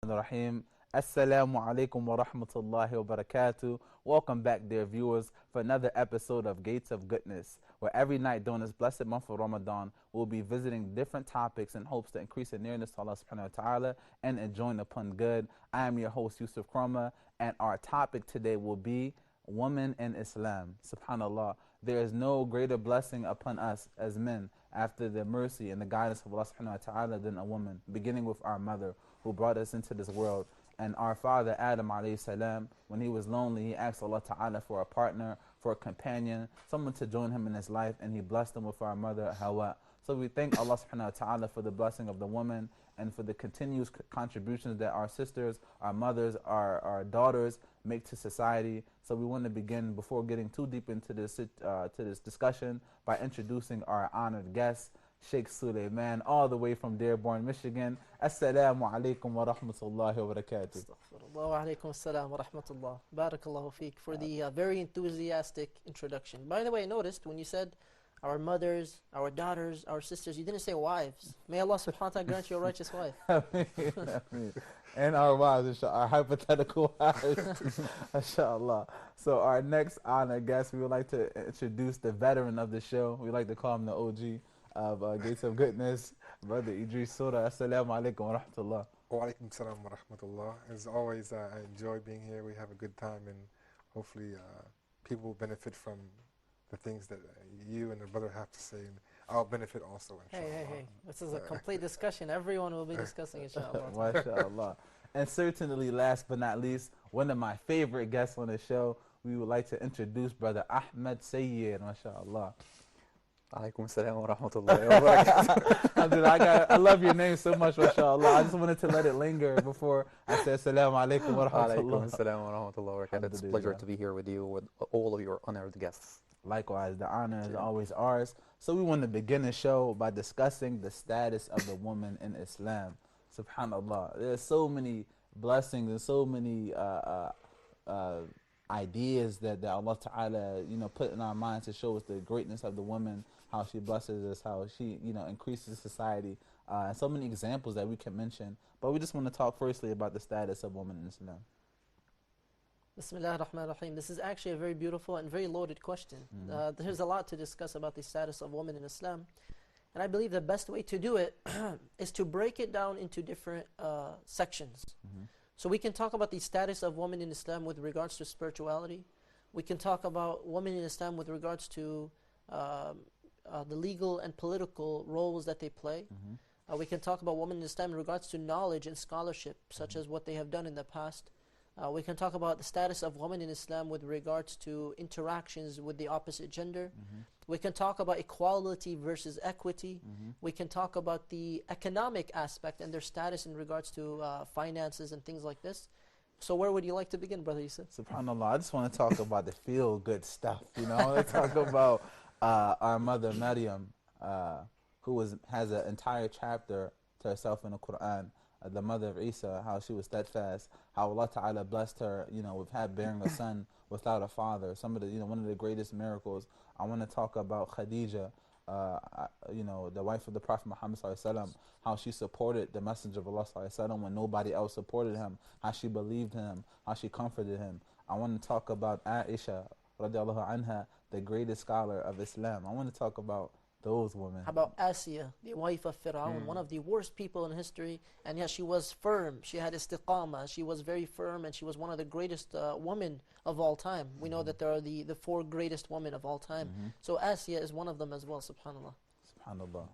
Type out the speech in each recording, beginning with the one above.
Rahim. Assalamu alaikum wa rahmatullahi wa barakatuh. Welcome back, dear viewers, for another episode of Gates of Goodness, where every night during this blessed month of Ramadan, we'll be visiting different topics in hopes to increase the nearness to Allah subhanahu wa ta'ala and enjoying upon good. I am your host, Youssef Kromah, and our topic today will be women in Islam. Subhanallah. There is no greater blessing upon us as men after the mercy and the guidance of Allah subhanahu wa ta'ala than a woman, beginning with our mother who brought us into this world. And our father Adam alayhi salam, when he was lonely, he asked Allah ta'ala for a partner, for a companion, someone to join him in his life, and he blessed him with our mother Hawa. So we thank Allah subhanahu wa ta'ala for the blessing of the woman and for the continuous contributions that our sisters, our mothers, our daughters make to society. So we want to begin, before getting too deep into this discussion, by introducing our honored guest, Sheikh Suleiman, all the way from Dearborn, Michigan. Assalamu alaikum wa rahmatullahi wa barakatuh. Astaghfirullah wa alaikum assalam wa rahmatullah. Barakallahu feek for the very enthusiastic introduction. By the way, I noticed when you said our mothers, our daughters, our sisters, you didn't say wives. May Allah subhanahu wa ta'ala grant you a righteous wife. Ameen. And our wives, our hypothetical wives, inshallah. So our next honored guest, we would like to introduce the veteran of the show. We like to call him the OG of Gates of Goodness, Brother Idris Surah. Assalamu alaikum wa rahmatullah. Wa alaikum salam wa rahmatullah. As always, I enjoy being here. We have a good time, and hopefully people will benefit from the things that you and the brother have to say, and I'll benefit also, inshallah. Hey. This is a complete discussion. Everyone will be discussing, inshallah. MashaAllah. And certainly, last but not least, one of my favorite guests on the show, we would like to introduce Brother Ahmed Sayyid, mashallah. Alaikum salam wa rahmatullahi wa barakatuh. I love your name so much, mashallah. I just wanted to let it linger before I said assalamu alaikum wa rahmatullah. Alaikum salam wa rahmatullahi wa barakatuh. It's a pleasure to be here with you, with all of your honored guests. Likewise, the honor is always ours. So we want to begin the show by discussing the status of the woman in Islam. Subhanallah. There's so many blessings and so many ideas that Allah Ta'ala, put in our minds to show us the greatness of the woman, how she blesses us, how she, increases society, and so many examples that we can mention. But we just want to talk firstly about the status of women in Islam. Bismillah ar-Rahman ar-Rahim. This is actually a very beautiful and very loaded question. There's a lot to discuss about the status of women in Islam. And I believe the best way to do it is to break it down into different sections. So we can talk about the status of women in Islam with regards to spirituality. We can talk about women in Islam with regards to the legal and political roles that they play. We can talk about women in Islam in regards to knowledge and scholarship, such as what they have done in the past. We can talk about the status of women in Islam with regards to interactions with the opposite gender. We can talk about equality versus equity. We can talk about the economic aspect and their status in regards to finances and things like this. So where would you like to begin, Brother Yusuf? Subhanallah, I just want to talk about the feel-good stuff. I want to talk about our mother Maryam, who has an entire chapter to herself in the Quran. The mother of Isa, how she was steadfast, how Allah Ta'ala blessed her, with bearing a son without a father. Some of the, one of the greatest miracles. I want to talk about Khadija, the wife of the Prophet Muhammad Sallallahu Alaihi Wasallam, how she supported the Messenger of Allah Sallallahu Alaihi Wasallam when nobody else supported him, how she believed him, how she comforted him. I want to talk about Aisha, radiallahu anha, the greatest scholar of Islam. I want to talk about those women. How about Asiya, the wife of Fir'aun, one of the worst people in history, and yet she was firm. She had istiqamah. She was very firm, and she was one of the greatest women of all time. We know that there are the four greatest women of all time. So Asiya is one of them as well, subhanAllah. Subhanallah.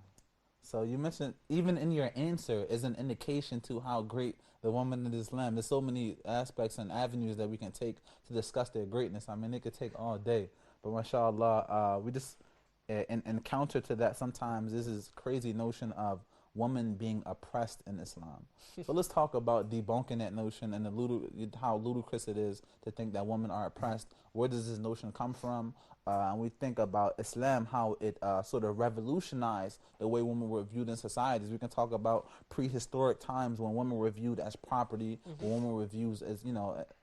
So you mentioned, even in your answer, is an indication to how great the woman in Islam. There's so many aspects and avenues that we can take to discuss their greatness. I mean, it could take all day. But mashallah, we just... In counter to that, sometimes this is crazy notion of women being oppressed in Islam. So let's talk about debunking that notion and how ludicrous it is to think that women are oppressed. Where does this notion come from? And we think about Islam, how it sort of revolutionized the way women were viewed in societies. We can talk about prehistoric times when women were viewed as property, when women were viewed as,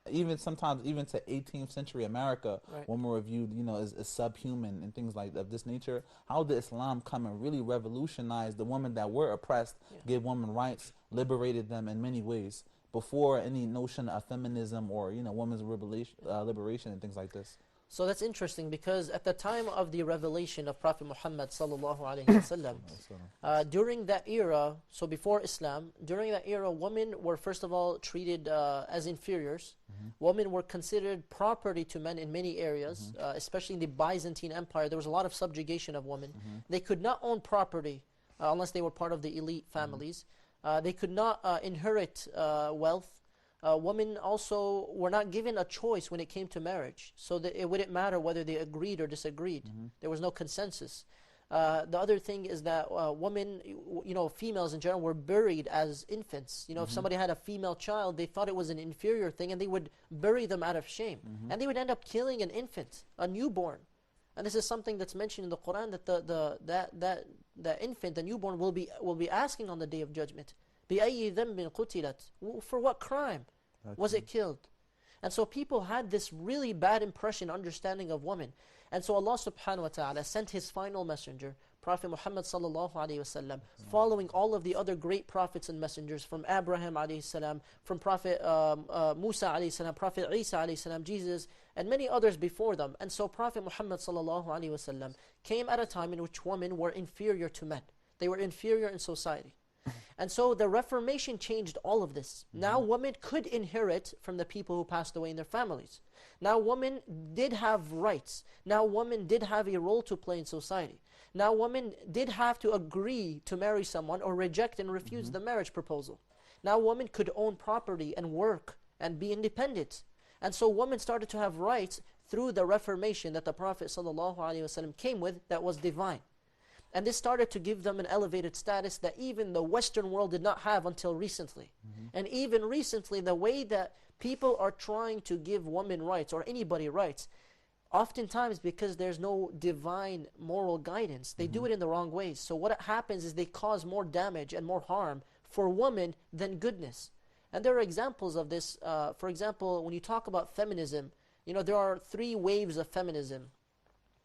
even sometimes even to 18th century America, women were viewed, as subhuman and things like of this nature. How did Islam come and really revolutionize the women that were oppressed, give women rights, liberated them in many ways? before any notion of feminism or women's liberation and things like this? So that's interesting, because at the time of the revelation of Prophet Muhammad sallallahu alaihi wasallam, during that era, so before Islam, during that era, women were first of all treated as inferiors. Women were considered property to men in many areas, especially in the Byzantine Empire. There was a lot of subjugation of women. They could not own property unless they were part of the elite families. They could not inherit wealth. Women also were not given a choice when it came to marriage, so that it wouldn't matter whether they agreed or disagreed. There was no consensus. The other thing is that women, females in general, were buried as infants. If somebody had a female child, they thought it was an inferior thing, and they would bury them out of shame. And they would end up killing an infant, a newborn. And this is something that's mentioned in the Quran, that that infant, the newborn, will be asking on the Day of Judgment, بِأَيِّ ذَنْبٍ قُتِلَتْ, for what crime was it killed? And so people had this really bad impression, understanding of women. And so Allah subhanahu wa ta'ala sent His final messenger, Prophet Muhammad sallallahu alayhi wasallam, following all of the other great prophets and messengers, from Abraham alayhi salam, from Prophet Musa alayhi salam, Prophet Isa alayhi salam, Jesus, and many others before them. And so Prophet Muhammad sallallahu alayhi wasallam came at a time in which women were inferior to men. They were inferior in society. And so the Reformation changed all of this. Now women could inherit from the people who passed away in their families. Now women did have rights. Now women did have a role to play in society. Now women did have to agree to marry someone or reject and refuse the marriage proposal. Now women could own property and work and be independent. And so women started to have rights through the Reformation that the Prophet ﷺ came with, that was divine. And this started to give them an elevated status that even the Western world did not have until recently. And even recently, the way that people are trying to give women rights, or anybody rights, oftentimes because there's no divine moral guidance, they do it in the wrong ways. So what happens is they cause more damage and more harm for women than goodness. And there are examples of this. For example, when you talk about feminism, there are 3 waves of feminism.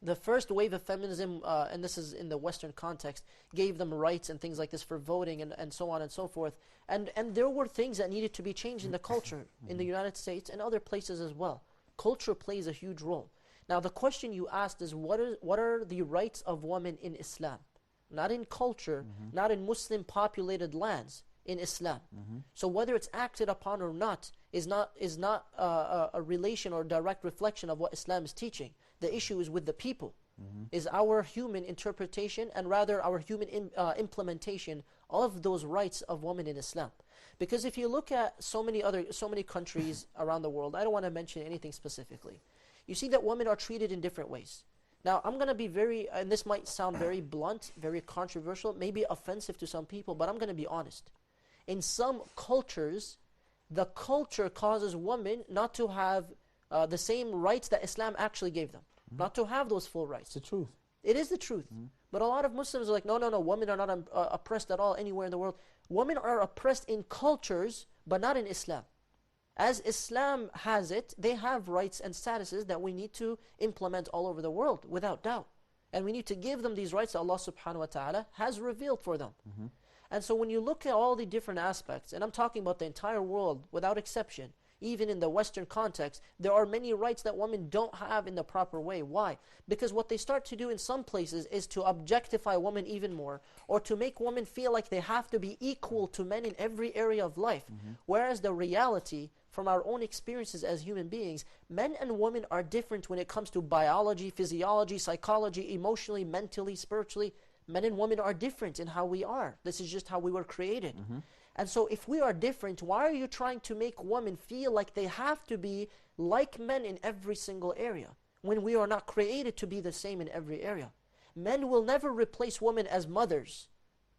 The first wave of feminism, and this is in the Western context, gave them rights and things like this for voting and so on and so forth. And there were things that needed to be changed in the culture in the United States and other places as well. Culture plays a huge role. Now the question you asked is, what are the rights of women in Islam? Not in culture, not in Muslim populated lands, in Islam. So whether it's acted upon or not is not a relation or direct reflection of what Islam is teaching. The issue is with the people, is our human interpretation, and rather our human implementation of those rights of women in Islam. Because if you look at so many countries around the world, I don't want to mention anything specifically, you see that women are treated in different ways. Now I'm going to be and this might sound very blunt, very controversial, maybe offensive to some people, but I'm going to be honest. In some cultures, the culture causes women not to have the same rights that Islam actually gave them. Not to have those full rights. It's the truth. It is the truth. But a lot of Muslims are like, no, women are not oppressed at all anywhere in the world. Women are oppressed in cultures, but not in Islam. As Islam has it, they have rights and statuses that we need to implement all over the world, without doubt. And we need to give them these rights that Allah subhanahu wa ta'ala has revealed for them. And so when you look at all the different aspects, and I'm talking about the entire world without exception, even in the Western context, there are many rights that women don't have in the proper way. Why? Because what they start to do in some places is to objectify women even more, or to make women feel like they have to be equal to men in every area of life. Whereas the reality, from our own experiences as human beings, men and women are different when it comes to biology, physiology, psychology, emotionally, mentally, spiritually. Men and women are different in how we are. This is just how we were created. And so if we are different, why are you trying to make women feel like they have to be like men in every single area, when we are not created to be the same in every area? Men will never replace women as mothers.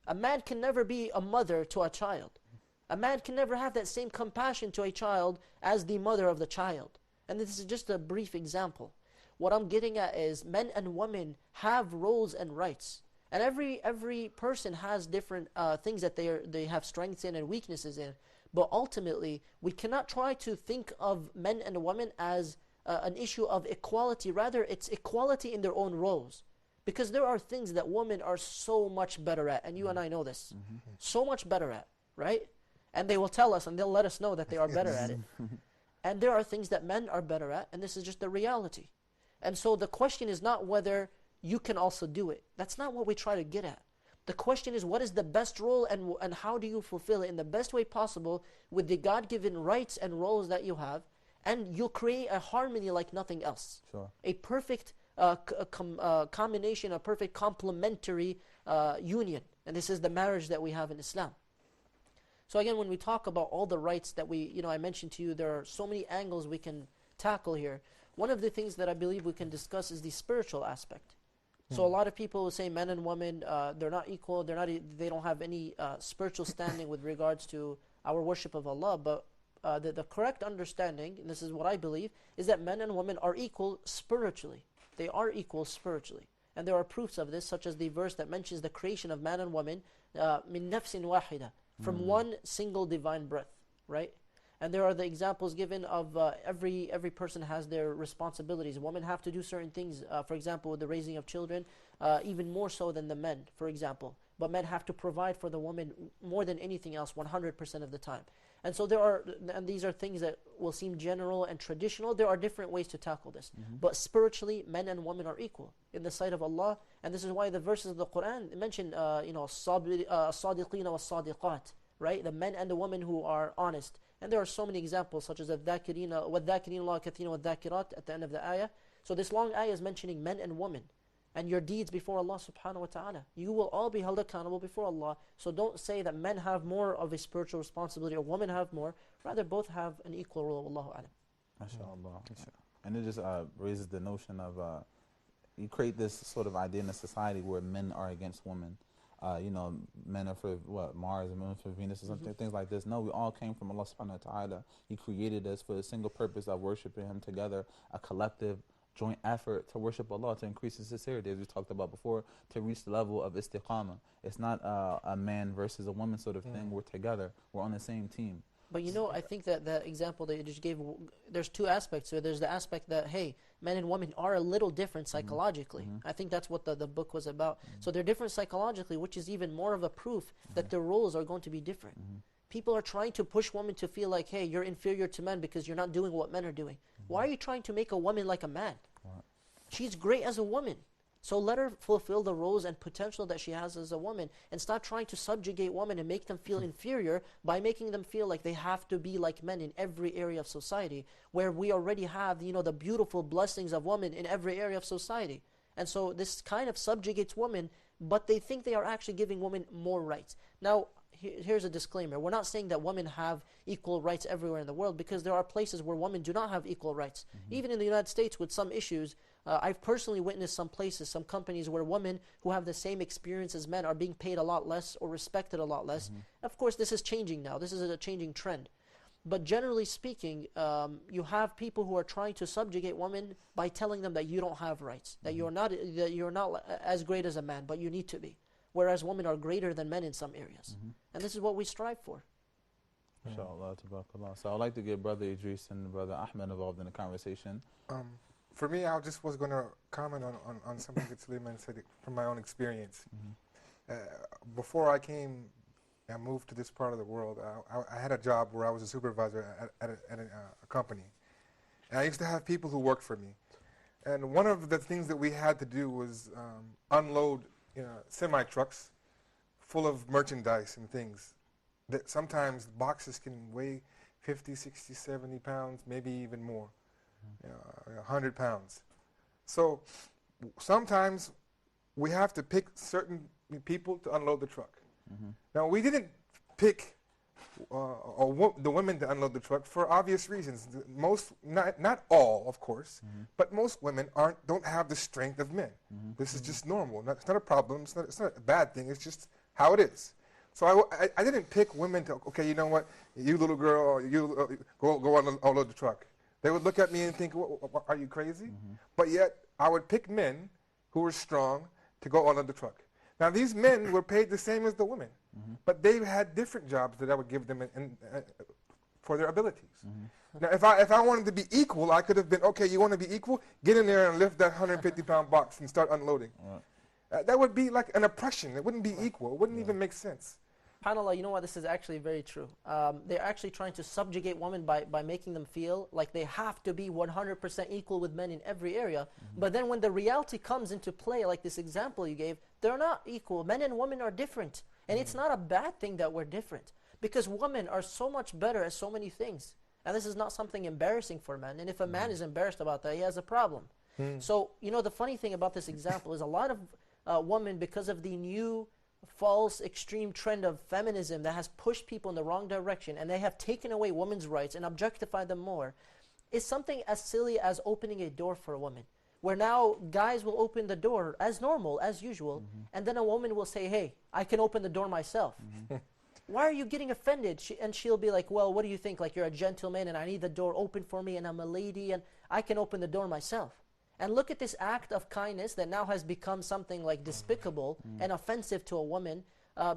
A man can never be a mother to a child. A man can never have that same compassion to a child as the mother of the child. And this is just a brief example. What I'm getting at is, men and women have roles and rights. And every person has different things that they have strengths in and weaknesses in. But ultimately, we cannot try to think of men and women as an issue of equality. Rather, it's equality in their own roles. Because there are things that women are so much better at, and you and I know this. So much better at, right? And they will tell us and they'll let us know that they are better at it. And there are things that men are better at, and this is just the reality. And so the question is not whether you can also do it. That's not what we try to get at. The question is, what is the best role, and how do you fulfill it in the best way possible with the God-given rights and roles that you have, and you'll create a harmony like nothing else. Sure. A perfect combination, a perfect complementary union. And this is the marriage that we have in Islam. So again, when we talk about all the rights that I mentioned to you, there are so many angles we can tackle here. One of the things that I believe we can discuss is the spiritual aspect. So a lot of people will say men and women, they're not equal, they don't have any spiritual standing with regards to our worship of Allah. But the correct understanding, and this is what I believe, is that men and women are equal spiritually. They are equal spiritually. And there are proofs of this, such as the verse that mentions the creation of man and woman, min nafsin wahida, from one single divine breath, right? And there are the examples given of every person has their responsibilities. Women have to do certain things, for example, with the raising of children, even more so than the men, for example. But men have to provide for the woman more than anything else 100% of the time. And so and these are things that will seem general and traditional. There are different ways to tackle this. But spiritually, men and women are equal in the sight of Allah. And this is why the verses of the Quran mention, as-sadiqina was-sadiqat, right? The men and the women who are honest. And there are so many examples, such as وَالذَّاكِرِينَ اللَّهَ كَثِيرًا وَالذَّاكِرَاتِ at the end of the ayah. So this long ayah is mentioning men and women and your deeds before Allah subhanahu wa ta'ala. You will all be held accountable before Allah. So don't say that men have more of a spiritual responsibility or women have more. Rather, both have an equal role. Wallahu alam. MashaAllah. And it just raises the notion of, you create this sort of idea in a society where men are against women. Men are for Mars and women for Venus or something, things like this. No, we all came from Allah subhanahu wa ta'ala. He created us for the single purpose of worshiping Him together, a collective joint effort to worship Allah, to increase His sincerity, as we talked about before, to reach the level of istiqamah. It's not a man versus a woman sort of thing. We're together. We're on the same team. But I think that the example that you just gave, there's two aspects. So there's the aspect that, hey, men and women are a little different psychologically. I think that's what the book was about. So they're different psychologically, which is even more of a proof that their roles are going to be different. People are trying to push women to feel like, hey, you're inferior to men because you're not doing what men are doing. Why are you trying to make a woman like a man? She's great as a woman. So let her fulfill the roles and potential that she has as a woman, and stop trying to subjugate women and make them feel inferior by making them feel like they have to be like men in every area of society, where we already have the beautiful blessings of women in every area of society. And so this kind of subjugates women, but they think they are actually giving women more rights. Now, here's a disclaimer. We're not saying that women have equal rights everywhere in the world, because there are places where women do not have equal rights. Even in the United States with some issues, I've personally witnessed some places, some companies where women who have the same experience as men are being paid a lot less or respected a lot less. Of course, this is changing now. This is a changing trend. But generally speaking, you have people who are trying to subjugate women by telling them that you don't have rights, that you're not as great as a man, but you need to be. Whereas women are greater than men in some areas. And this is what we strive for. Inshallah, tabarakallah. So I'd like to get Brother Idris and Brother Ahmed involved in the conversation. For me, I just was going to comment on something that Suleiman said from my own experience. Before I moved to this part of the world, I had a job where I was a supervisor at a company. And I used to have people who worked for me. And one of the things that we had to do was unload semi-trucks full of merchandise and things. That sometimes boxes can weigh 50, 60, 70 pounds, maybe even more, 100 pounds. So sometimes we have to pick certain people to unload the truck. Now, we didn't pick the women to unload the truck for obvious reasons. Most, not all, of course, but most women don't have the strength of men. This is just normal. It's not a problem. It's not a bad thing. It's just how it is. So I didn't pick women to, okay, you know what, you little girl, you go unload the truck. They would look at me and think, are you crazy? But yet, I would pick men who were strong to go unload the truck. Now, these men were paid the same as the women, but they had different jobs that I would give them for their abilities. Now, if I wanted to be equal, I could have been, okay, you want to be equal? Get in there and lift that 150-pound box and start unloading. That would be like an oppression. It wouldn't be equal. It wouldn't even make sense. SubhanAllah, you know what, this is actually very true. They're actually trying to subjugate women by making them feel like they have to be 100% equal with men in every area. But then when the reality comes into play, like this example you gave, they're not equal. Men and women are different. And it's not a bad thing that we're different. Because women are so much better at so many things. And this is not something embarrassing for men. And if a man is embarrassed about that, he has a problem. So, you know, the funny thing about this example is a lot of women, because of the new false extreme trend of feminism that has pushed people in the wrong direction, and they have taken away women's rights and objectified them more, is something as silly as opening a door for a woman. Where now guys will open the door as normal, as usual, and then a woman will say, hey, I can open the door myself. Why are you getting offended? And she'll be like, well, what do you think? Like, you're a gentleman and I need the door open for me and I'm a lady and I can open the door myself. And look at this act of kindness that now has become something like despicable and offensive to a woman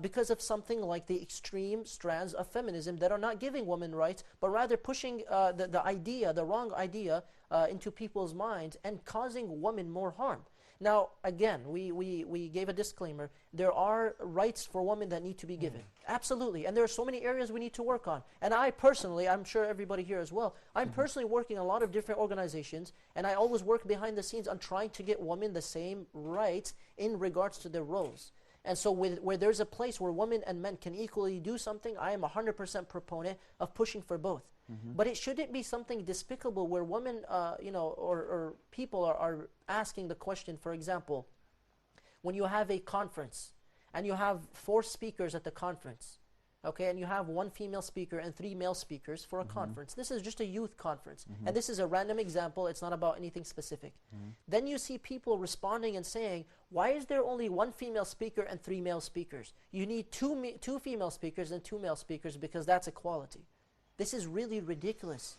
because of something like the extreme strands of feminism that are not giving women rights, but rather pushing the wrong idea into people's minds and causing women more harm. Now, again, we gave a disclaimer. There are rights for women that need to be given. Absolutely. And there are so many areas we need to work on. And I personally, I'm sure everybody here as well, I'm personally working in a lot of different organizations, and I always work behind the scenes on trying to get women the same rights in regards to their roles. And so where there's a place where women and men can equally do something, I am 100% proponent of pushing for both. But it shouldn't be something despicable where women, or people are asking the question, for example, when you have a conference and you have 4 speakers at the conference, okay, and you have 1 female speaker and 3 male speakers for a conference. This is just a youth conference. And this is a random example. It's not about anything specific. Then you see people responding and saying, why is there only 1 female speaker and 3 male speakers? You need 2 female speakers and 2 male speakers because that's equality. This is really ridiculous.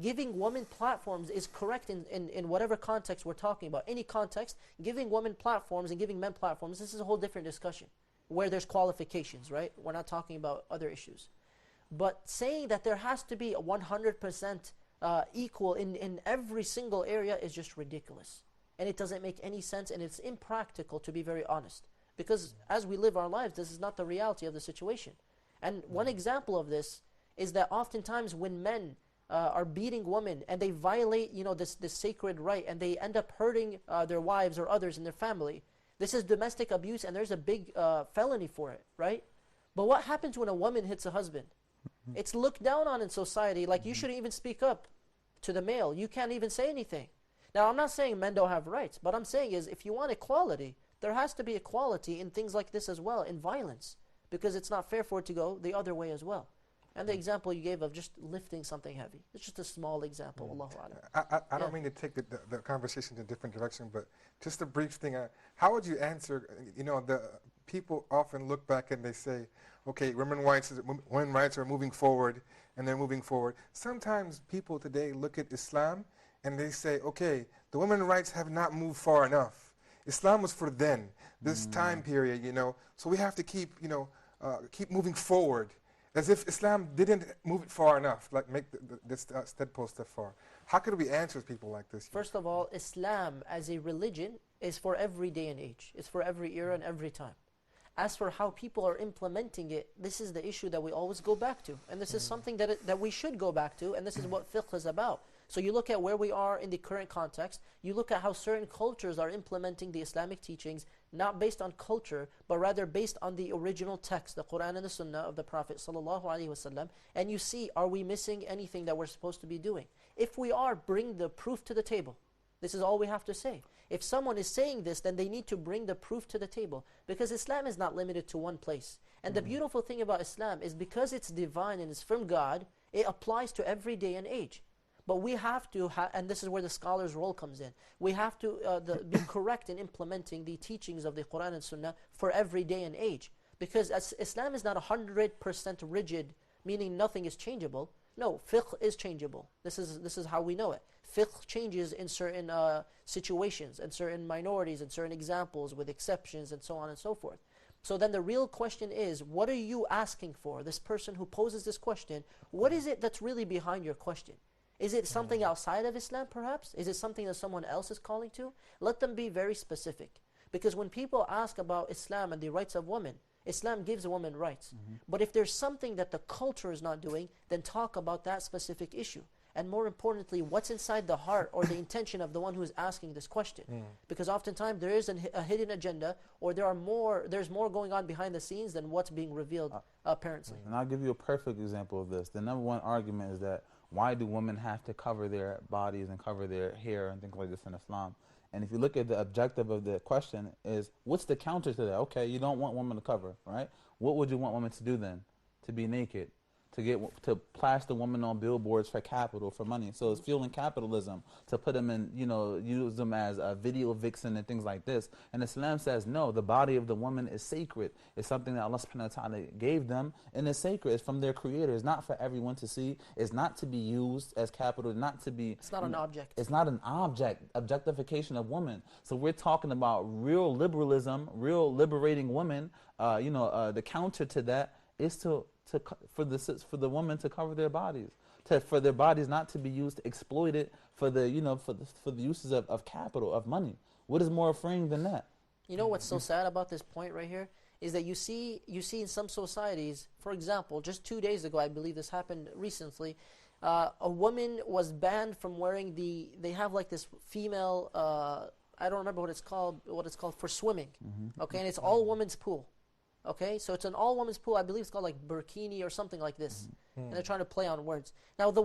Giving women platforms is correct in whatever context we're talking about. Any context, giving women platforms and giving men platforms, this is a whole different discussion where there's qualifications, right? We're not talking about other issues. But saying that there has to be a 100% equal in every single area is just ridiculous. And it doesn't make any sense, and it's impractical, to be very honest. Because as we live our lives, this is not the reality of the situation. And one example of this is that oftentimes when men are beating women and they violate, this sacred right, and they end up hurting their wives or others in their family, this is domestic abuse, and there's a big felony for it, right? But what happens when a woman hits a husband? It's looked down on in society, like you shouldn't even speak up to the male. You can't even say anything. Now, I'm not saying men don't have rights, but I'm saying is if you want equality, there has to be equality in things like this as well, in violence, because it's not fair for it to go the other way as well. And the example you gave of just lifting something heavy, it's just a small example. Allahu A'lam. I don't mean to take the conversation in a different direction, but just a brief thing. How would you answer, the people often look back and they say, okay, women's rights are moving forward, and they're moving forward. Sometimes people today look at Islam and they say, okay, the women's rights have not moved far enough. Islam was for then, this time period, so we have to keep moving forward. As if Islam didn't move it far enough, like make this steadpost step far. How could we answer people like this? First of all, Islam as a religion is for every day and age. It's for every era and every time. As for how people are implementing it, this is the issue that we always go back to. And this is something that we should go back to, and this is what fiqh is about. So you look at where we are in the current context, you look at how certain cultures are implementing the Islamic teachings, not based on culture, but rather based on the original text, the Quran and the Sunnah of the Prophet ﷺ, and you see, are we missing anything that we're supposed to be doing? If we are, bring the proof to the table. This is all we have to say. If someone is saying this, then they need to bring the proof to the table, because Islam is not limited to one place. And the beautiful thing about Islam is because it's divine and it's from God, it applies to every day and age. But we have to, and this is where the scholar's role comes in, we have to be correct in implementing the teachings of the Quran and Sunnah for every day and age. Because Islam is not 100% rigid, meaning nothing is changeable. No, fiqh is changeable. This is how we know it. Fiqh changes in certain situations, and certain minorities, and certain examples with exceptions, and so on and so forth. So then the real question is, what are you asking for? This person who poses this question, what is it that's really behind your question? Is it something outside of Islam, perhaps? Is it something that someone else is calling to? Let them be very specific. Because when people ask about Islam and the rights of women, Islam gives a woman rights. But if there's something that the culture is not doing, then talk about that specific issue. And more importantly, what's inside the heart or the intention of the one who is asking this question. Because oftentimes there is a hidden agenda, or there's more going on behind the scenes than what's being revealed apparently. And I'll give you a perfect example of this. The number one argument is that why do women have to cover their bodies and cover their hair and things like this in Islam? And if you look at the objective of the question is, what's the counter to that? Okay, you don't want women to cover, right? What would you want women to do then? To be naked, to plaster women on billboards for capital, for money. So it's fueling capitalism, to put them in, use them as a video vixen and things like this. And Islam says, no, the body of the woman is sacred. It's something that Allah subhanahu wa ta'ala gave them, and it's sacred. It's from their creator. It's not for everyone to see. It's not to be used as capital, not to be... It's not an object. It's not an object, objectification of women. So we're talking about real liberalism, real liberating women. The counter to that is for the woman to cover their bodies, for their bodies not to be used to exploit it for the uses of capital, of money. What is more freeing than that? You know what's so sad about this point right here is that you see in some societies, for example, just 2 days ago, I believe this happened recently, a woman was banned from wearing they have like this female, I don't remember what it's called for swimming, okay, and it's all women's pool. Okay, so it's an all-women's pool. I believe it's called like burkini or something like this. And they're trying to play on words. Now the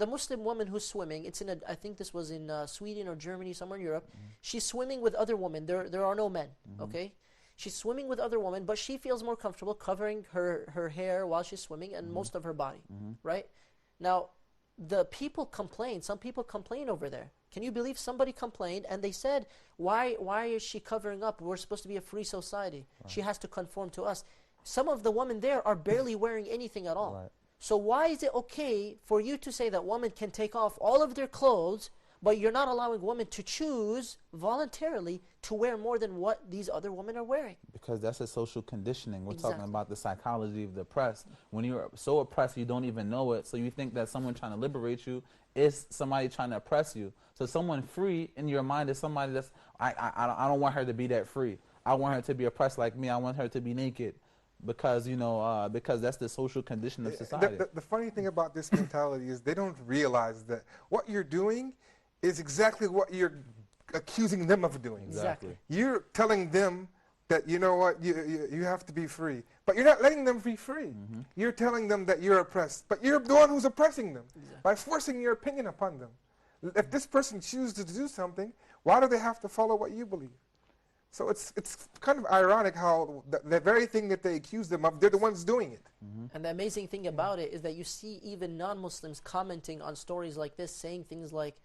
Muslim woman who's swimming, I think this was in Sweden or Germany, somewhere in Europe. She's swimming with other women. There are no men, okay? She's swimming with other women, but she feels more comfortable covering her hair while she's swimming and most of her body, right? Now, the people complain. Some people complain over there. Can you believe somebody complained and they said, why is she covering up? We're supposed to be a free society. Right. She has to conform to us. Some of the women there are barely wearing anything at all. Right. So why is it okay for you to say that women can take off all of their clothes, but you're not allowing women to choose voluntarily to wear more than what these other women are wearing? Because that's a social conditioning. We're talking about the psychology of the oppressed. When you're so oppressed, you don't even know it. So you think that someone trying to liberate you is somebody trying to oppress you. So someone free in your mind is somebody that's, I don't want her to be that free. I want her to be oppressed like me. I want her to be naked. Because that's the social condition of society. The funny thing about this mentality is they don't realize that what you're doing is exactly what you're accusing them of doing. Exactly. You're telling them that, you know what, you have to be free. But you're not letting them be free. You're telling them that you're oppressed. But you're the one who's oppressing them by forcing your opinion upon them. If this person chooses to do something, why do they have to follow what you believe? So it's kind of ironic how the very thing that they accuse them of, they're the ones doing it. And the amazing thing about it is that you see even non-Muslims commenting on stories like this, saying things like,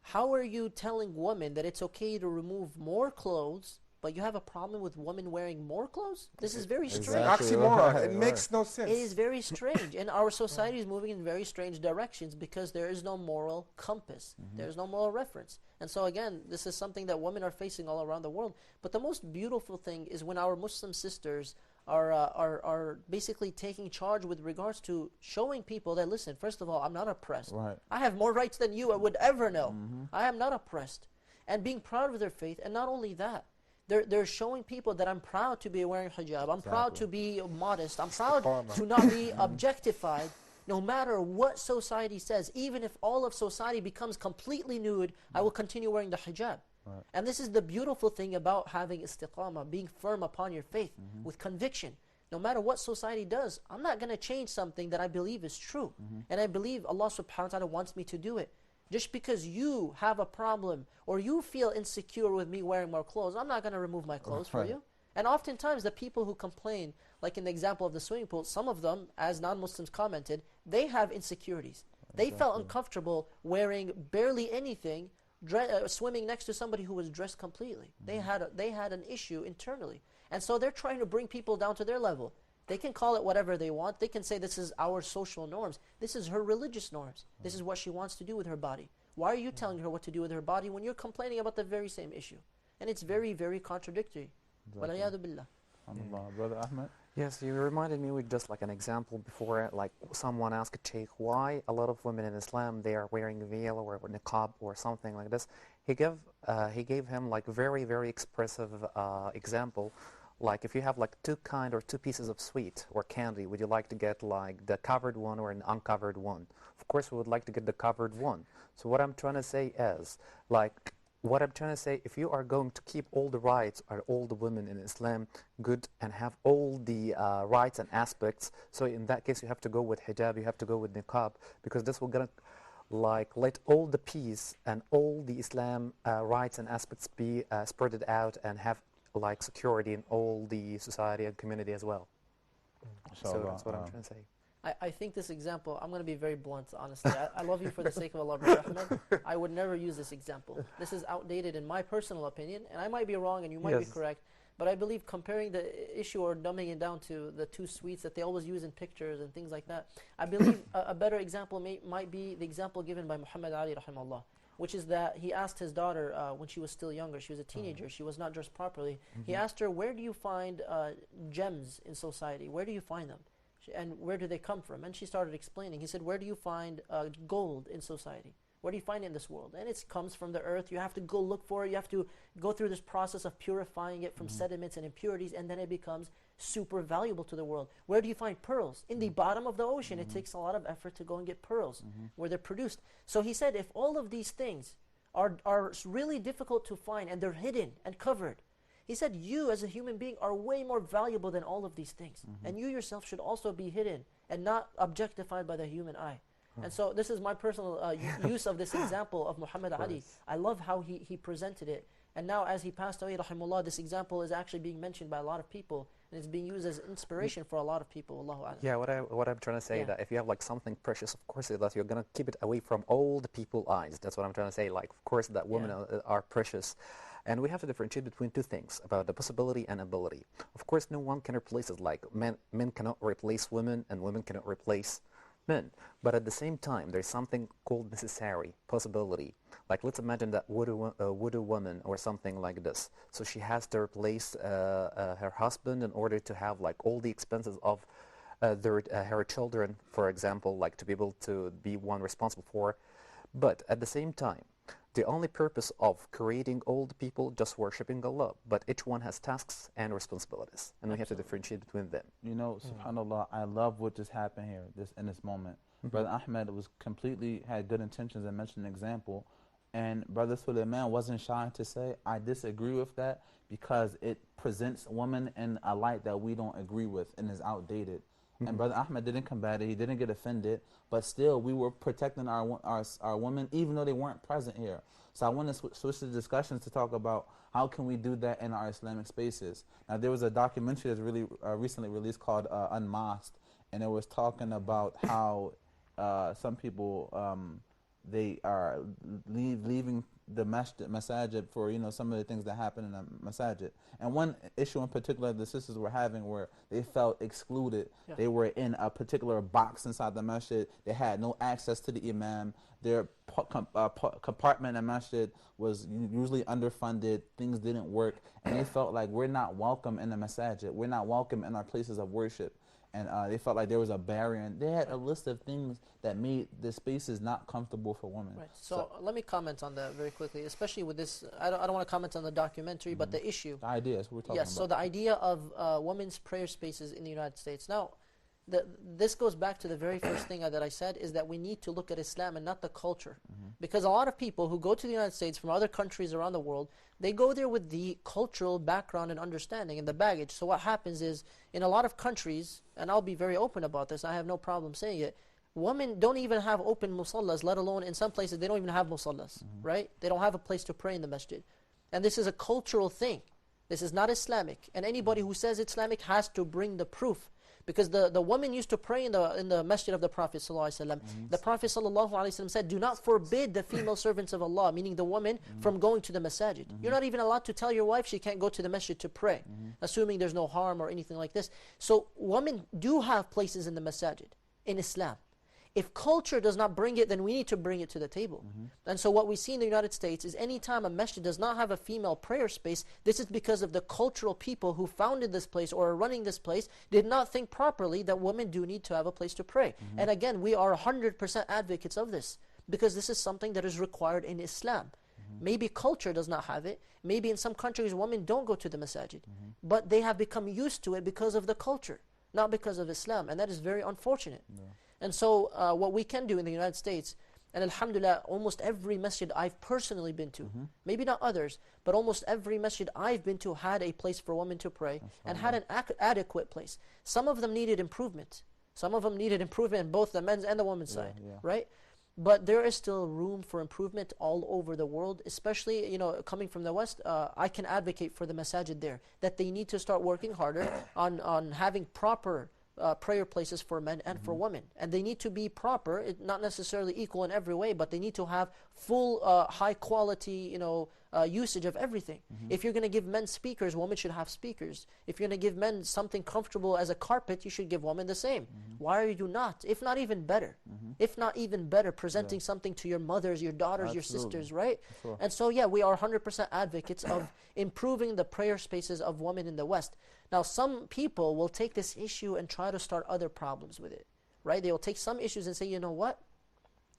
how are you telling women that it's okay to remove more clothes, but you have a problem with women wearing more clothes? This is very strange. Oxymoron. It makes no sense. It is very strange. And our society is moving in very strange directions because there is no moral compass. There is no moral reference. And so again, this is something that women are facing all around the world. But the most beautiful thing is when our Muslim sisters are basically taking charge with regards to showing people that, listen, first of all, I'm not oppressed. Right. I have more rights than you would ever know. I am not oppressed. And being proud of their faith, and not only that, they're showing people that I'm proud to be wearing hijab. I'm proud to be modest. I'm proud to not be objectified. No matter what society says, even if all of society becomes completely nude, I will continue wearing the hijab. Right. And this is the beautiful thing about having istiqamah, being firm upon your faith with conviction. No matter what society does, I'm not going to change something that I believe is true. And I believe Allah subhanahu wa ta'ala wants me to do it. Just because you have a problem or you feel insecure with me wearing more clothes, I'm not going to remove my clothes for you. And oftentimes the people who complain, like in the example of the swimming pool, some of them, as non-Muslims commented, they have insecurities. They felt uncomfortable wearing barely anything, swimming next to somebody who was dressed completely. They had an issue internally. And so they're trying to bring people down to their level. They can call it whatever they want. They can say this is our social norms. This is her religious norms. This is what she wants to do with her body. Why are you telling her what to do with her body when you're complaining about the very same issue? And it's very, very contradictory. Walayadu billah. Brother Ahmed? Yes, you reminded me with just like an example before, like someone asked a sheikh why a lot of women in Islam, they are wearing veil or niqab or something like this. He gave him like very, very expressive example Like if you have like two pieces of sweet or candy, would you like to get like the covered one or an uncovered one? Of course, we would like to get the covered one. So what I'm trying to say is, like, what I'm trying to say, if you are going to keep all the rights or all the women in Islam good and have all the rights and aspects, so in that case you have to go with hijab, you have to go with niqab, because this will gonna like let all the peace and all the Islam rights and aspects be spread out and have like security in all the society and community as well. So that's what I'm trying to say. I think this example, I'm going to be very blunt, honestly. I love you for the sake of Allah, Brother Ahmed. I would never use this example. This is outdated in my personal opinion, and I might be wrong and you might be correct, but I believe comparing the issue or dumbing it down to the two sweets that they always use in pictures and things like that, I believe a better example might be the example given by Muhammad Ali, rahimahullah, which is that he asked his daughter when she was still younger, she was a teenager, she was not dressed properly, he asked her, where do you find gems in society? Where do you find them? And where do they come from? And she started explaining. He said, where do you find gold in society? Where do you find it in this world? And it comes from the earth. You have to go look for it. You have to go through this process of purifying it from sediments and impurities, and then it becomes super valuable to the world. Where do you find pearls? In the bottom of the ocean. It takes a lot of effort to go and get pearls where they're produced. So he said, if all of these things are really difficult to find and they're hidden and covered, he said, you as a human being are way more valuable than all of these things. And you yourself should also be hidden and not objectified by the human eye. And so this is my personal use of this example of Muhammad Ali. I love how he presented it. And now as he passed away, rahimahullah, this example is actually being mentioned by a lot of people. And it's being used as inspiration for a lot of people. Allahu a'lam. Yeah, what I'm trying to say, that if you have like something precious, of course that you're going to keep it away from all the people's eyes. That's what I'm trying to say. Like, of course that women are precious. And we have to differentiate between two things, about the possibility and ability. Of course, no one can replace it. Like, men cannot replace women, and women cannot replace men. But at the same time, there's something called necessary, possibility. Like, let's imagine that widow woman or something like this. So she has to replace her husband in order to have like all the expenses of her children, for example, like to be able to be one responsible for. But at the same time, the only purpose of creating all the people just worshipping Allah, but each one has tasks and responsibilities, and we have to differentiate between them. You know, subhanAllah, I love what just happened here, in this moment. Brother Ahmed had good intentions and mentioned an example, and Brother Suleiman wasn't shy to say, I disagree with that because it presents women in a light that we don't agree with and is outdated. And Brother Ahmed didn't combat it, he didn't get offended, but still we were protecting our women even though they weren't present here. So I want to switch the discussions to talk about how can we do that in our Islamic spaces. Now there was a documentary that's really recently released called Unmasked, and it was talking about how some people, they are leaving the masajid for, you know, some of the things that happen in the masajid. And one issue in particular the sisters were having where they felt excluded. They were in a particular box inside the masjid. They had no access to the imam. Their compartment in the masjid was usually underfunded. Things didn't work. And they felt like we're not welcome in the masajid. We're not welcome in our places of worship. And they felt like there was a barrier. And they had a list of things that made the spaces not comfortable for women. Right. So let me comment on that very quickly, especially with this. I don't want to comment on the documentary, but the issue. The ideas we're talking about. Yes, so the idea of women's prayer spaces in the United States. Now, this goes back to the very first thing that I said, is that we need to look at Islam and not the culture. Because a lot of people who go to the United States from other countries around the world, they go there with the cultural background and understanding and the baggage. So what happens is, in a lot of countries, and I'll be very open about this, I have no problem saying it, women don't even have open musallas, let alone in some places they don't even have musallas, right? They don't have a place to pray in the masjid. And this is a cultural thing. This is not Islamic. And anybody who says Islamic has to bring the proof. Because the woman used to pray in the masjid of the Prophet ﷺ. The Prophet ﷺ said, do not forbid the female servants of Allah, meaning the woman, from going to the masajid. You're not even allowed to tell your wife she can't go to the masjid to pray, assuming there's no harm or anything like this. So women do have places in the masajid, in Islam. If culture does not bring it, then we need to bring it to the table. And so what we see in the United States is anytime a masjid does not have a female prayer space, this is because of the cultural people who founded this place or are running this place did not think properly that women do need to have a place to pray. And again, we are 100% advocates of this because this is something that is required in Islam. Maybe culture does not have it. Maybe in some countries women don't go to the masajid. But they have become used to it because of the culture, not because of Islam. And that is very unfortunate. And so what we can do in the United States, and alhamdulillah, almost every masjid I've personally been to, maybe not others, but almost every masjid I've been to had a place for women to pray and had an adequate place. Some of them needed improvement. Some of them needed improvement in both the men's and the women's side, right? But there is still room for improvement all over the world, especially, you know, coming from the West. I can advocate for the masajid there, that they need to start working harder on having proper prayer places for men and for women. And they need to be proper, not necessarily equal in every way, but they need to have full, high quality, you know, usage of everything. If you're going to give men speakers, women should have speakers. If you're going to give men something comfortable as a carpet, you should give women the same. Why are you not? If not even better. If not even better, presenting something to your mothers, your daughters, your sisters, right? And so, yeah, we are 100% advocates of improving the prayer spaces of women in the West. Now, some people will take this issue and try to start other problems with it, right? They will take some issues and say, you know what?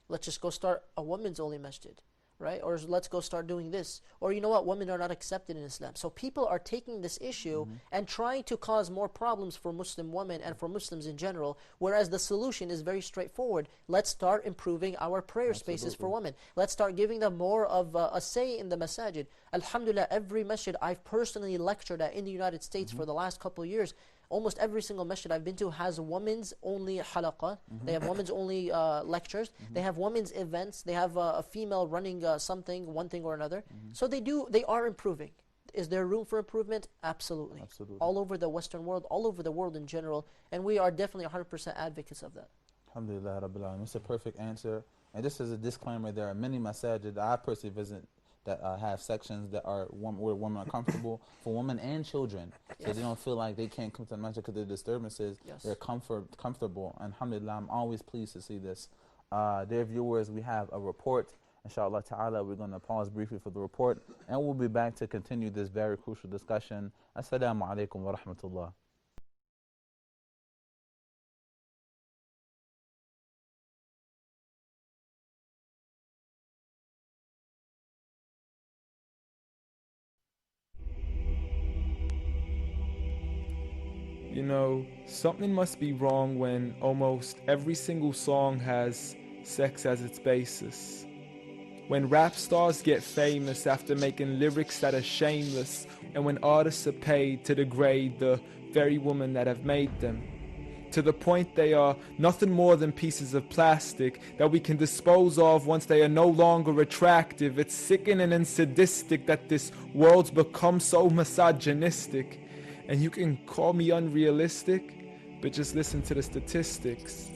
Let's just go start a women's only masjid, right? Or let's go start doing this. Or you know what? Women are not accepted in Islam. So people are taking this issue and trying to cause more problems for Muslim women and for Muslims in general, whereas the solution is very straightforward. Let's start improving our prayer spaces for women. Let's start giving them more of a say in the masajid. Alhamdulillah, every masjid I've personally lectured at in the United States for the last couple of years, almost every single masjid I've been to has women's only halaqah. They have women's only lectures. They have women's events. They have a female running something, one thing or another. So they are improving. Is there room for improvement? Absolutely. All over the Western world, all over the world in general. And we are definitely 100% advocates of that. Alhamdulillah Rabbil Alameen. It's a perfect answer. And just as a disclaimer, there are many masajid that I personally visit that have sections that are where women are comfortable for women and children, so they don't feel like they can't come to the masjid because of the disturbances. They're comfortable. And alhamdulillah, I'm always pleased to see this. Dear viewers, we have a report. Inshallah ta'ala, we're going to pause briefly for the report, and we'll be back to continue this very crucial discussion. Assalamu alaikum wa rahmatullah. You know, something must be wrong when almost every single song has sex as its basis. When rap stars get famous after making lyrics that are shameless, and when artists are paid to degrade the very women that have made them, to the point they are nothing more than pieces of plastic that we can dispose of once they are no longer attractive. It's sickening and sadistic that this world's become so misogynistic. And you can call me unrealistic, but just listen to the statistics.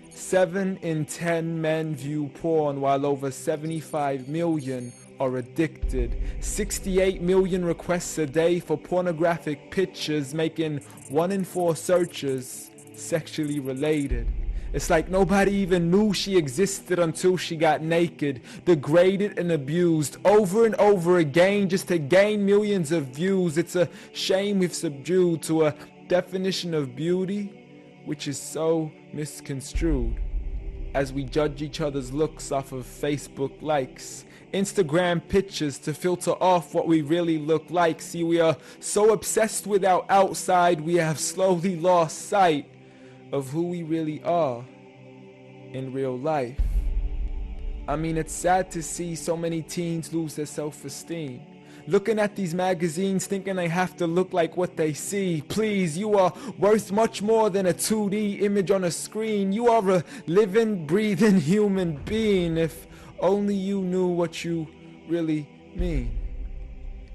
7 in 10 men view porn, while over 75 million are addicted. 68 million requests a day for pornographic pictures, making 1 in 4 searches sexually related. It's like nobody even knew she existed until she got naked, degraded and abused over and over again just to gain millions of views. It's a shame we've subdued to a definition of beauty which is so misconstrued, as we judge each other's looks off of Facebook likes, Instagram pictures to filter off what we really look like. See, we are so obsessed with our outside, we have slowly lost sight of who we really are in real life. I mean, it's sad to see so many teens lose their self-esteem, looking at these magazines thinking they have to look like what they see. Please, you are worth much more than a 2D image on a screen. You are a living, breathing human being. If only you knew what you really mean.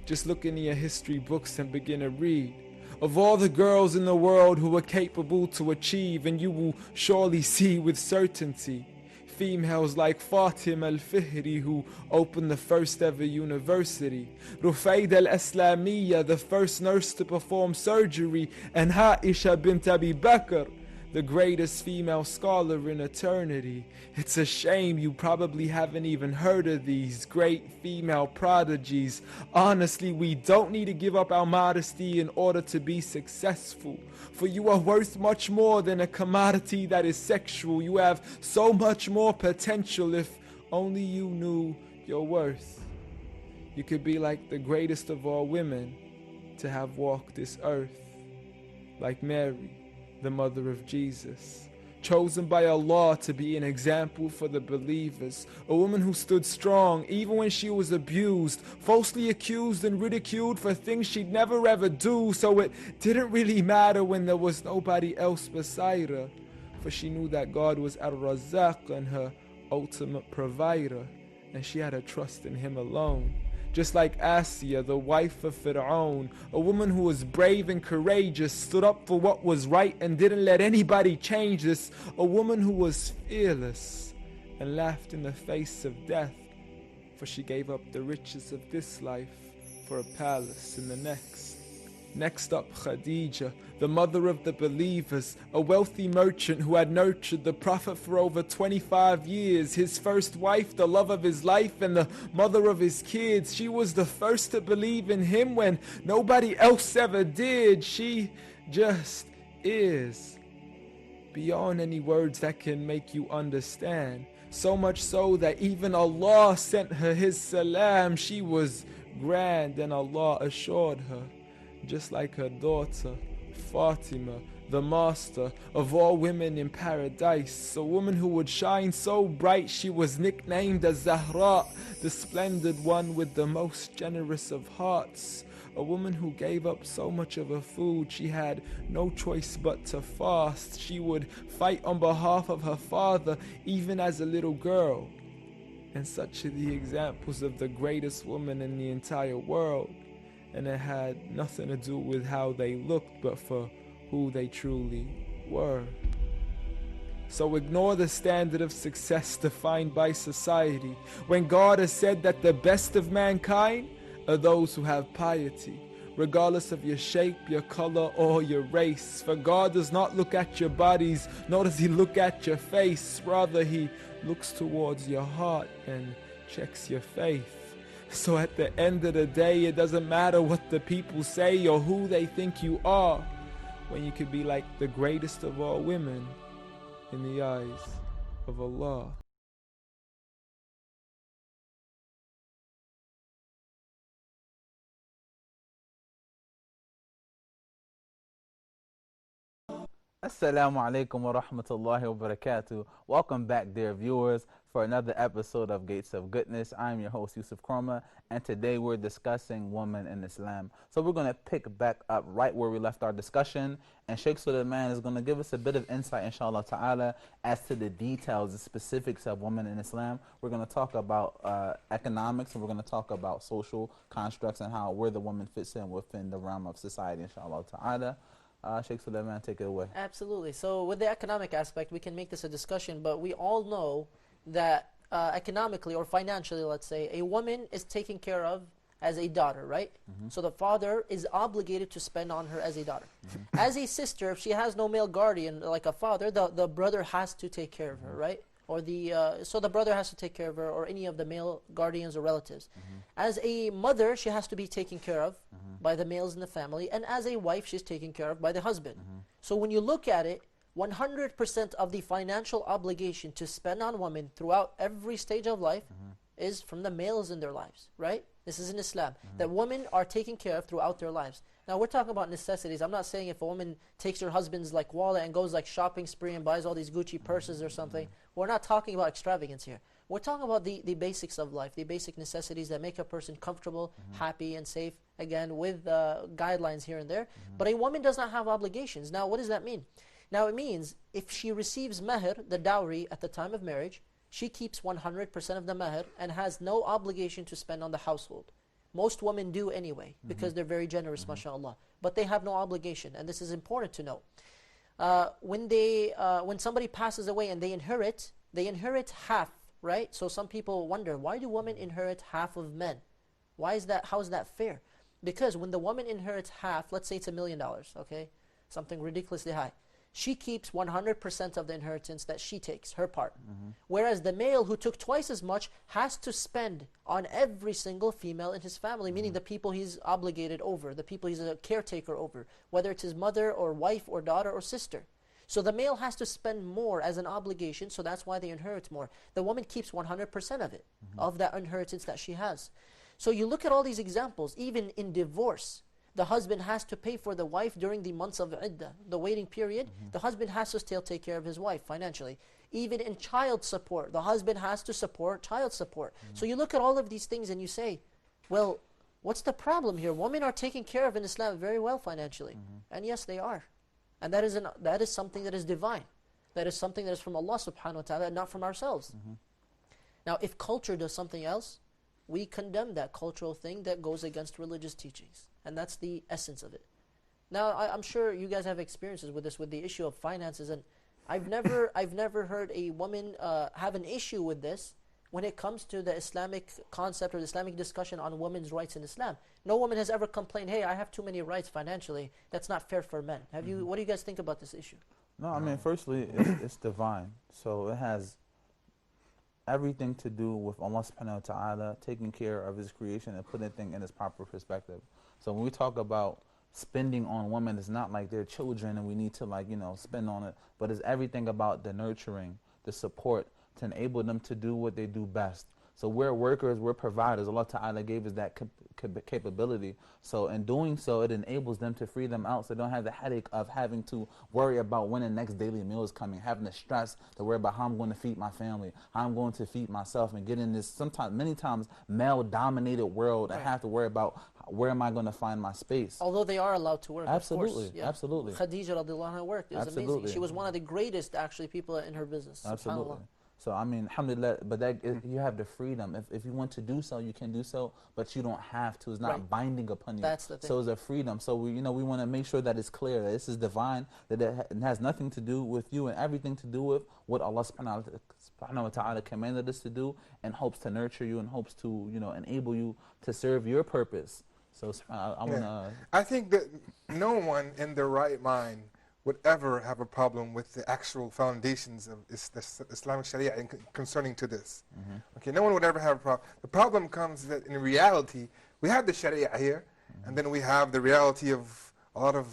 Just look into your history books and begin to read of all the girls in the world who are capable to achieve, and you will surely see with certainty females like Fatima al-Fihri, who opened the first ever university, Rufaida al-Islamiyya, the first nurse to perform surgery, and Aisha bint Abi Bakr, the greatest female scholar in eternity. It's a shame you probably haven't even heard of these great female prodigies. Honestly, we don't need to give up our modesty in order to be successful, for you are worth much more than a commodity that is sexual. You have so much more potential if only you knew your worth. You could be like the greatest of all women to have walked this earth, like Mary, the mother of Jesus, chosen by Allah to be an example for the believers, a woman who stood strong even when she was abused, falsely accused and ridiculed for things she'd never ever do, so it didn't really matter when there was nobody else beside her, for she knew that God was Ar-Razzaq and her ultimate provider, and she had a trust in Him alone. Just like Asiya, the wife of Fir'aun, a woman who was brave and courageous, stood up for what was right and didn't let anybody change this, a woman who was fearless and laughed in the face of death, for she gave up the riches of this life for a palace in the next. Next up, Khadija, the mother of the believers, a wealthy merchant who had nurtured the Prophet for over 25 years, his first wife, the love of his life, and the mother of his kids. She was the first to believe in him when nobody else ever did. She just is, beyond any words that can make you understand. So much so that even Allah sent her His salam. She was grand, and Allah assured her, just like her daughter, Fatima, the master of all women in paradise, a woman who would shine so bright she was nicknamed as Zahra, the splendid one with the most generous of hearts, a woman who gave up so much of her food she had no choice but to fast. She would fight on behalf of her father even as a little girl. And such are the examples of the greatest woman in the entire world. And it had nothing to do with how they looked, but for who they truly were. So ignore the standard of success defined by society, when God has said that the best of mankind are those who have piety, regardless of your shape, your color, or your race. For God does not look at your bodies, nor does He look at your face. Rather, He looks towards your heart and checks your faith. So at the end of the day, it doesn't matter what the people say or who they think you are, when you could be like the greatest of all women in the eyes of Allah. Assalamu alaikum wa rahmatullahi wa barakatuh. Welcome back, dear viewers, for another episode of Gates of Goodness. I'm your host, Youssef Kromah, and today we're discussing women in Islam. So we're going to pick back up right where we left our discussion, and Sheikh Suleiman is going to give us a bit of insight, inshallah ta'ala, as to the details, the specifics of women in Islam. We're going to talk about economics, and we're going to talk about social constructs and how where the woman fits in within the realm of society, inshallah ta'ala. Sheikh Suleiman, take it away. Absolutely. So with the economic aspect, we can make this a discussion, but we all know that economically or financially, let's say, a woman is taken care of as a daughter, right? So the father is obligated to spend on her as a daughter. As a sister, if she has no male guardian like a father, the brother has to take care of her, right? Or so the brother has to take care of her, or any of the male guardians or relatives. As a mother, she has to be taken care of by the males in the family, and as a wife, she's taken care of by the husband. So when you look at it, 100% of the financial obligation to spend on women throughout every stage of life is from the males in their lives, right? This is in Islam, that women are taken care of throughout their lives. Now we're talking about necessities. I'm not saying if a woman takes her husband's like wallet and goes like shopping spree and buys all these Gucci purses or something. We're not talking about extravagance here. We're talking about the basics of life, the basic necessities that make a person comfortable, happy, and safe, again, with guidelines here and there. But a woman does not have obligations. Now, what does that mean? Now, it means if she receives meher, the dowry, at the time of marriage, she keeps 100% of the meher and has no obligation to spend on the household. Most women do anyway, because they're very generous, mashallah. But they have no obligation, and this is important to know. When somebody passes away and they inherit half, right? So some people wonder, why do women inherit half of men? Why is that? How is that fair? Because when the woman inherits half, let's say it's $1 million, okay? Something ridiculously high. She keeps 100% of the inheritance that she takes, her part. Whereas the male who took twice as much has to spend on every single female in his family, meaning the people he's obligated over, the people he's a caretaker over, whether it's his mother or wife or daughter or sister. So the male has to spend more as an obligation, so that's why they inherit more. The woman keeps 100% of it, of that inheritance that she has. So you look at all these examples, even in divorce, the husband has to pay for the wife during the months of iddah, the waiting period. The husband has to still take care of his wife financially. Even in child support, the husband has to support child support. So you look at all of these things and you say, well, what's the problem here? Women are taken care of in Islam very well financially. And yes, they are. And that is something that is divine. That is something that is from Allah subhanahu wa ta'ala, not from ourselves. Now, if culture does something else, we condemn that cultural thing that goes against religious teachings. And that's the essence of it. Now, I'm sure you guys have experiences with this, with the issue of finances. And I've never heard a woman have an issue with this when it comes to the Islamic concept or the Islamic discussion on women's rights in Islam. No woman has ever complained, hey, I have too many rights financially. That's not fair for men. Have you? What do you guys think about this issue? No, I mean, firstly, it's divine. So it has everything to do with Allah subhanahu wa ta'ala taking care of His creation and putting things in its proper perspective. So when we talk about spending on women, it's not like they're children and we need to, like, you know, spend on it, but it's everything about the nurturing, the support to enable them to do what they do best. So we're workers, we're providers. Allah Ta'ala gave us that capability. So in doing so, it enables them to free them out so they don't have the headache of having to worry about when the next daily meal is coming, having the stress to worry about how I'm going to feed my family, how I'm going to feed myself, and get in this sometimes, many times, male-dominated world and have to worry about where am I going to find my space. Although they are allowed to work, absolutely, of course. Yeah. Absolutely. Khadija radiallahu anha worked. It was amazing. She was one of the greatest, actually, people in her business. Absolutely. So, I mean, alhamdulillah, but that, you have the freedom. If you want to do so, you can do so, but you don't have to. It's not binding upon you. That's the thing. So it's a freedom. So, we want to make sure that it's clear that this is divine, that it has nothing to do with you and everything to do with what Allah subhanahu wa ta'ala commanded us to do, and hopes to nurture you and hopes to, enable you to serve your purpose. So, I want to... I think that no one in their right mind would ever have a problem with the actual foundations of Islamic Sharia concerning to this. Okay, no one would ever have a problem. The problem comes that in reality, we have the Sharia here, and then we have the reality of a lot of,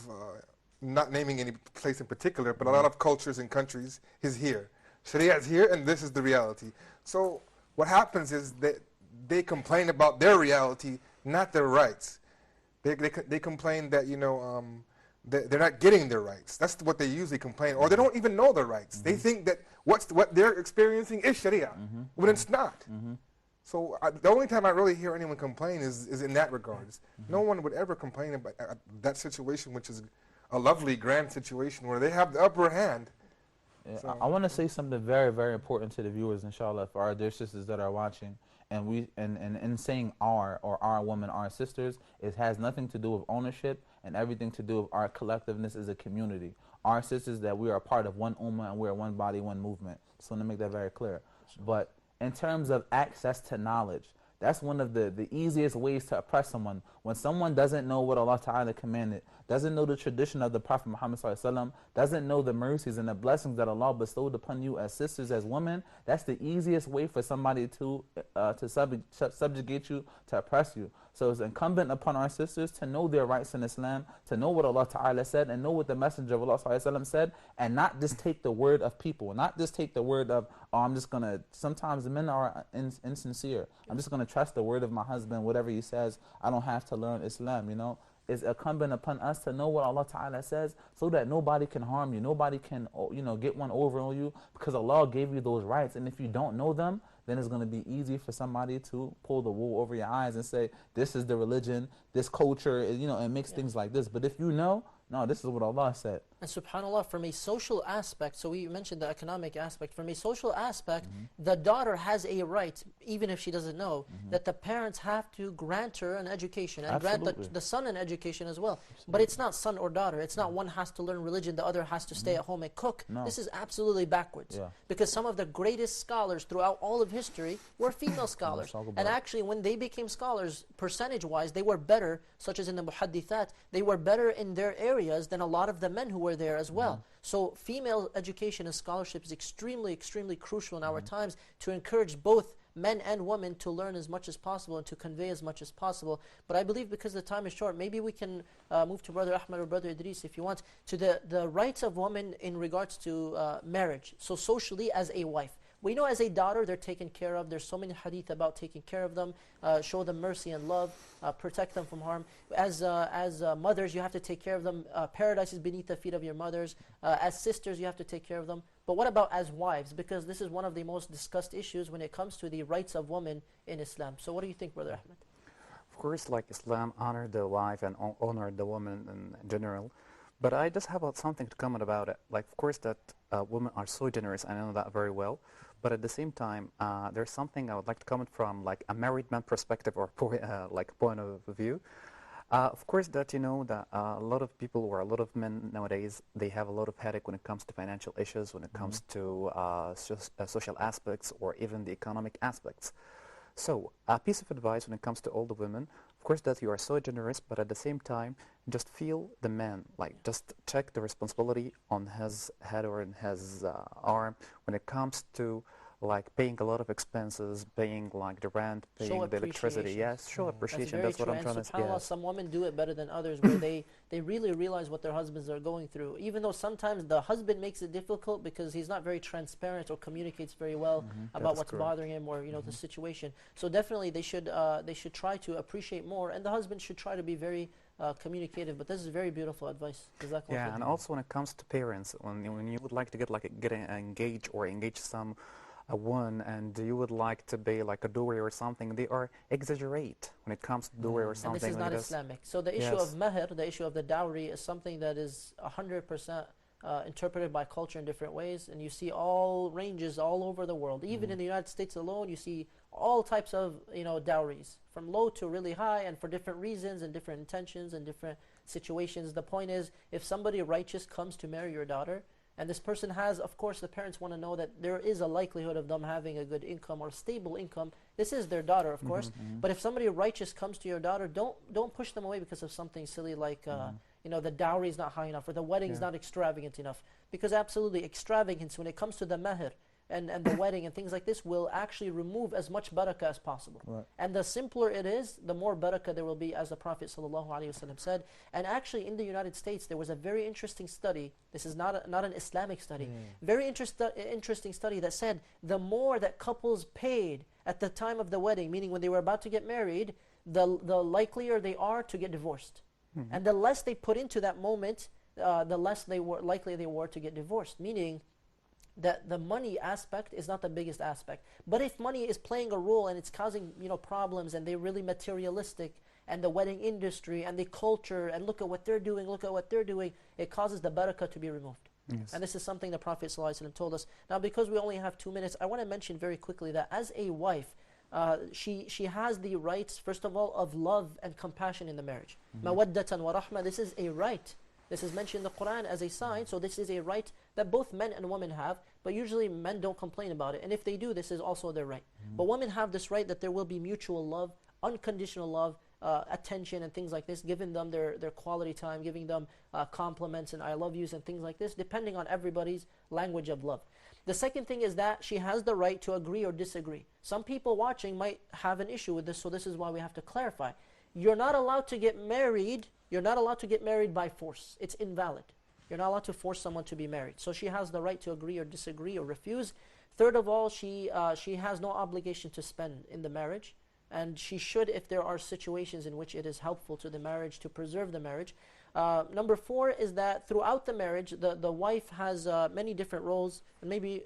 not naming any place in particular, but a lot of cultures and countries is here. Sharia is here, and this is the reality. So what happens is that they complain about their reality, not their rights. They complain that, they're not getting their rights. That's what they usually complain, or they don't even know their rights. They think that what they're experiencing is Sharia, when it's not. So the only time I really hear anyone complain is in that regards. No one would ever complain about that situation, which is a lovely, grand situation where they have the upper hand. Yeah, so. I want to say something very, very important to the viewers, inshallah, for our dear sisters that are watching. And in saying our women, our sisters, it has nothing to do with ownership and everything to do with our collectiveness as a community. Our sisters, that we are a part of one ummah and we are one body, one movement. So I want to make that very clear. But in terms of access to knowledge, that's one of the easiest ways to oppress someone. When someone doesn't know what Allah Ta'ala commanded, doesn't know the tradition of the Prophet Muhammad Sallallahu Alaihi Wasallam, doesn't know the mercies and the blessings that Allah bestowed upon you as sisters, as women, that's the easiest way for somebody to subjugate you, to oppress you. So it's incumbent upon our sisters to know their rights in Islam, to know what Allah Ta'ala said, and know what the Messenger of Allah Sallallahu Alaihi Wasallam said, and not just take the word of people, not just take the word of, oh, I'm just going to, sometimes the men are insincere. I'm just going to trust the word of my husband, whatever he says, I don't have to learn Islam, It's incumbent upon us to know what Allah Ta'ala says so that nobody can harm you, nobody can, get one over on you, because Allah gave you those rights, and if you don't know them, then it's going to be easy for somebody to pull the wool over your eyes and say, this is the religion, this culture, and mix things like this. But if you know, no, this is what Allah said. And subhanAllah, from a social aspect, so we mentioned the economic aspect, from a social aspect, the daughter has a right, even if she doesn't know, that the parents have to grant her an education, and grant the son an education as well. But it's not son or daughter. It's not one has to learn religion, the other has to stay at home and cook. No. This is absolutely backwards. Because some of the greatest scholars throughout all of history were female scholars. And actually, when they became scholars, percentage-wise, they were better, such as in the muhaddithat, they were better in their areas than a lot of the men who were there as well. So female education and scholarship is extremely, extremely crucial in our times to encourage both men and women to learn as much as possible and to convey as much as possible. But I believe because the time is short, maybe we can move to Brother Ahmed or Brother Idris, if you want, to the rights of women in regards to marriage. So socially, as a wife, We know as a daughter they're taken care of. There's so many hadith about taking care of them, show them mercy and love, protect them from harm. As mothers, you have to take care of them. Paradise is beneath the feet of your mothers. As sisters, you have to take care of them. But what about as wives? Because this is one of the most discussed issues when it comes to the rights of women in Islam. So what do you think, Brother Ahmed? Of course, like Islam honored the wife and honored the woman in general. But I just have something to comment about it. Like, of course, that women are so generous. I know that very well. But at the same time, there's something I would like to comment from like a married man perspective or point of view. Of course, that you know that a lot of people or a lot of men nowadays, they have a lot of headache when it comes to financial issues, when it comes to social aspects, or even the economic aspects. So a piece of advice when it comes to all the women, of course, that you are so generous, but at the same time, just feel the man, like just check the responsibility on his head or in his arm when it comes to like paying a lot of expenses, paying like the rent, paying the electricity. Yes, show appreciation. That's what I'm trying to say. SubhanAllah, some women do it better than others, where they really realize what their husbands are going through. Even though sometimes the husband makes it difficult because he's not very transparent or communicates very well about what's bothering him or the situation. So definitely they should try to appreciate more, and the husband should try to be very communicative. But this is very beautiful advice. Yeah, and also when it comes to parents, when you would like to get engaged or engage one, and you would like to pay like a dowry or something, they are exaggerate when it comes to dowry or something. And this is like not Islamic. So the issue of mahr, the issue of the dowry, is something that is 100% interpreted by culture in different ways, and you see all ranges all over the world. Even in the United States alone, you see all types of dowries, from low to really high, and for different reasons and different intentions and different situations. The point is, if somebody righteous comes to marry your daughter, and this person has, of course, the parents want to know that there is a likelihood of them having a good income or stable income. This is their daughter, of course. But if somebody righteous comes to your daughter, don't push them away because of something silly like the dowry is not high enough or the wedding is not extravagant enough. Because absolutely, extravagance when it comes to the mahr and the wedding and things like this will actually remove as much barakah as possible. Right. And the simpler it is, the more barakah there will be, as the Prophet ﷺ said. And actually in the United States, there was a very interesting study. This is not an Islamic study. Very interesting study that said the more that couples paid at the time of the wedding, meaning when they were about to get married, the likelier they are to get divorced. And the less they put into that moment, the less likely they were to get divorced. Meaning that the money aspect is not the biggest aspect. But if money is playing a role and it's causing problems, and they're really materialistic, and the wedding industry and the culture, and look at what they're doing, it causes the barakah to be removed. Yes. And this is something the Prophet ﷺ told us. Now, because we only have 2 minutes, I want to mention very quickly that as a wife, she has the rights, first of all, of love and compassion in the marriage. Mawaddatan wa rahma, this is a right. This is mentioned in the Quran as a sign, so this is a right that both men and women have, but usually men don't complain about it. And if they do, this is also their right. But women have this right that there will be mutual love, unconditional love, attention and things like this, giving them their quality time, giving them compliments and I love yous and things like this, depending on everybody's language of love. The second thing is that she has the right to agree or disagree. Some people watching might have an issue with this, so this is why we have to clarify. You're not allowed to get married. You're not allowed to get married by force. It's invalid. You're not allowed to force someone to be married. So she has the right to agree or disagree or refuse. Third of all, she has no obligation to spend in the marriage. And she should, if there are situations in which it is helpful to the marriage, to preserve the marriage. Number 4 is that throughout the marriage, the wife has many different roles. And maybe,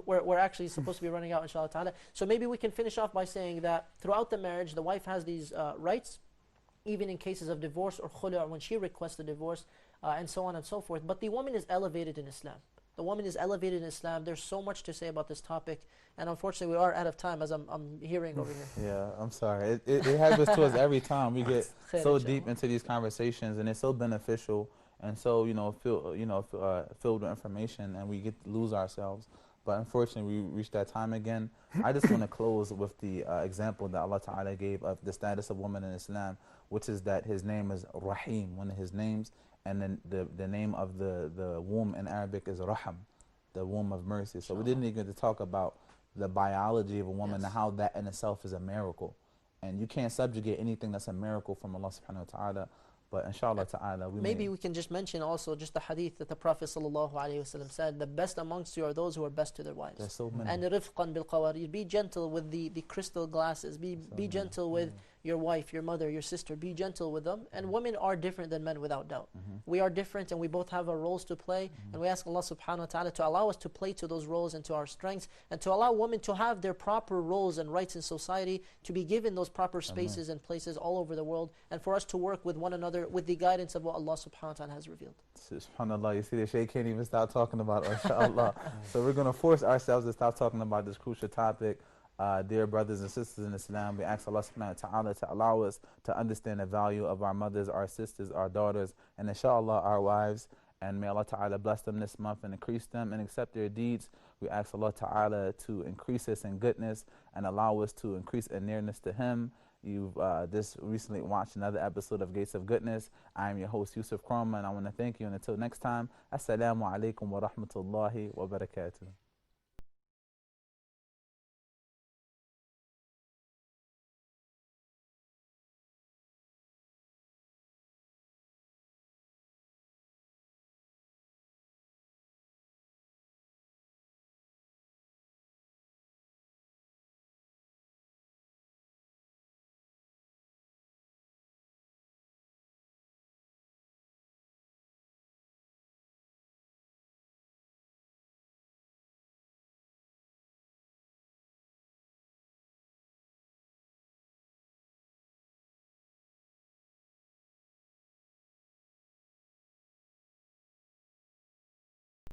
we're actually supposed to be running out, inshallah ta'ala. So maybe we can finish off by saying that throughout the marriage, the wife has these rights, even in cases of divorce or khulu', when she requests a divorce, and so on and so forth. But the woman is elevated in Islam. The woman is elevated in Islam. There's so much to say about this topic, and unfortunately we are out of time, as I'm hearing over here. Yeah, I'm sorry. It happens to us every time. We get so deep into these conversations, and it's so beneficial and so filled with information, and we get to lose ourselves. But unfortunately, we reached that time again. I just want to close with the example that Allah Ta'ala gave of the status of woman in Islam, which is that His name is Rahim, one of His names, and then the name of the womb in Arabic is Raham, the womb of mercy. So we didn't even get to talk about the biology of a woman and how that in itself is a miracle. And you can't subjugate anything that's a miracle from Allah Subhanahu wa Ta'ala. But inshallah ta'ala, maybe we can just mention also just the hadith that the Prophet ﷺ said, the best amongst you are those who are best to their wives. There's so many. And rifqan bil qawarir, be gentle with the crystal glasses, be gentle with your wife, your mother, your sister, be gentle with them. And women are different than men without doubt. We are different and we both have our roles to play, and we ask Allah subhanahu wa ta'ala to allow us to play to those roles and to our strengths, and to allow women to have their proper roles and rights in society, to be given those proper spaces and places all over the world, and for us to work with one another with the guidance of what Allah subhanahu wa ta'ala has revealed. SubhanAllah, you see the Shaykh can't even stop talking about it, inshallah. So we're going to force ourselves to stop talking about this crucial topic. Dear brothers and sisters in Islam, we ask Allah subhanahu wa ta'ala to allow us to understand the value of our mothers, our sisters, our daughters, and inshallah our wives. And may Allah ta'ala bless them this month and increase them and accept their deeds. We ask Allah ta'ala to increase us in goodness and allow us to increase in nearness to Him. You've just recently watched another episode of Gates of Goodness. I am your host, Youssef Kromah, and I want to thank you. And until next time, Assalamu alaikum wa rahmatullahi wa barakatuh.